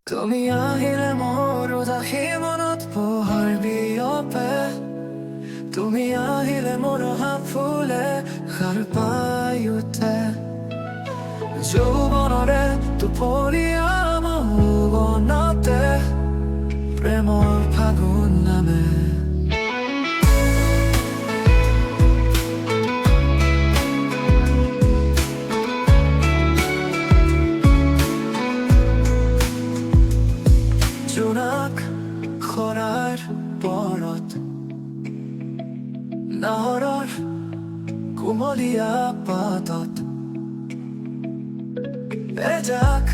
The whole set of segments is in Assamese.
তুমি আহিলে মোৰ উদাসী মনত পোহৰ বিয়পে। তুমি আহিলে মোৰ হাত ফুলে সাৰ পাই উঠে। যৌৱনৰে দুপৰীয়া মৌবনতে প্ৰেমৰ ফাগুন নামে। জোনাক খৰাৰ পৰত নাহৰৰ কুমলীয়া পাতত এজাক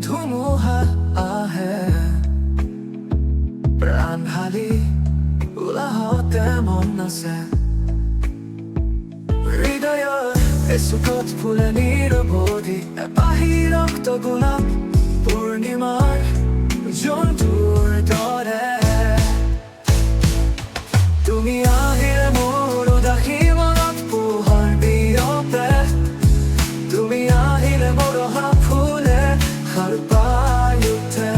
ধুমুহা আহে। প্ৰাণ ঢালি উলাহতে মন নাচে। হৃদয়ৰ এচুকত ফুলে নিৰৱধি এপাহি ৰক্ত গোলাপ পূৰ্ণিমাৰ জন্তুৰ দৰে। তুমি আহিলে মোৰ উদাসী মনত পোহৰ বিয়পে। তুমি আহিলে মোৰ হাত ফুলে সাৰ পাই উঠে।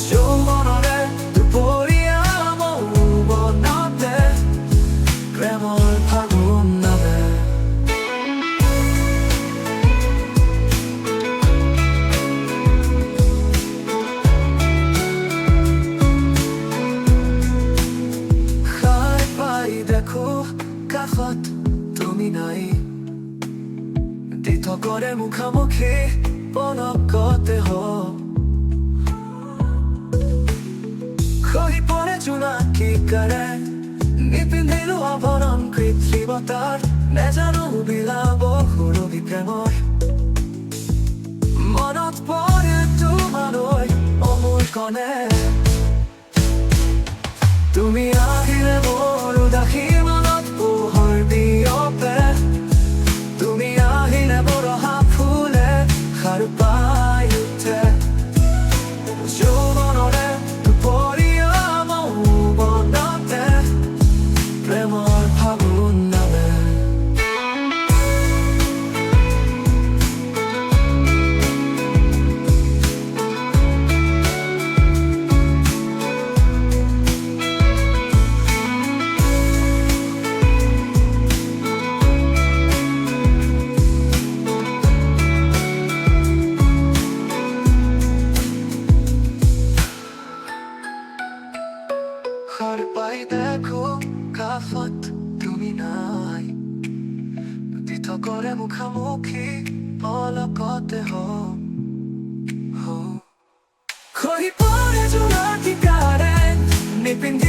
যৌৱনৰে দুপৰীয়া মৌবনতে প্ৰেমৰ ফাগুন নামে। দেখো কাষত তুমি নাই, দিঠকৰে মুখামুখি পলকতে খহি পৰে জোনাকীকাৰে। নিপিন্ধিলো আভৰণ কৃত্ৰিমতাৰ, নেজানো বিলাব সুৰভি প্ৰেমৰ। মনত পৰে তোমালৈ অমূল কণে। তুমি আহিলে মোৰ উদাসী মনত পোহৰ বিয়পে। তুমি আহিলে মোৰ হাত ফুলে সাৰ পাই উঠে। যৌৱনৰে দুপৰীয়া মৌবনতে প্ৰেমৰ ফাগুন নামে। সাৰ পাই দেখো কাষত তুমি নাই, দিঠকৰে মুখামুখি পলকতে খহি পৰে জোনাকীকাৰে। নিপিন্ধি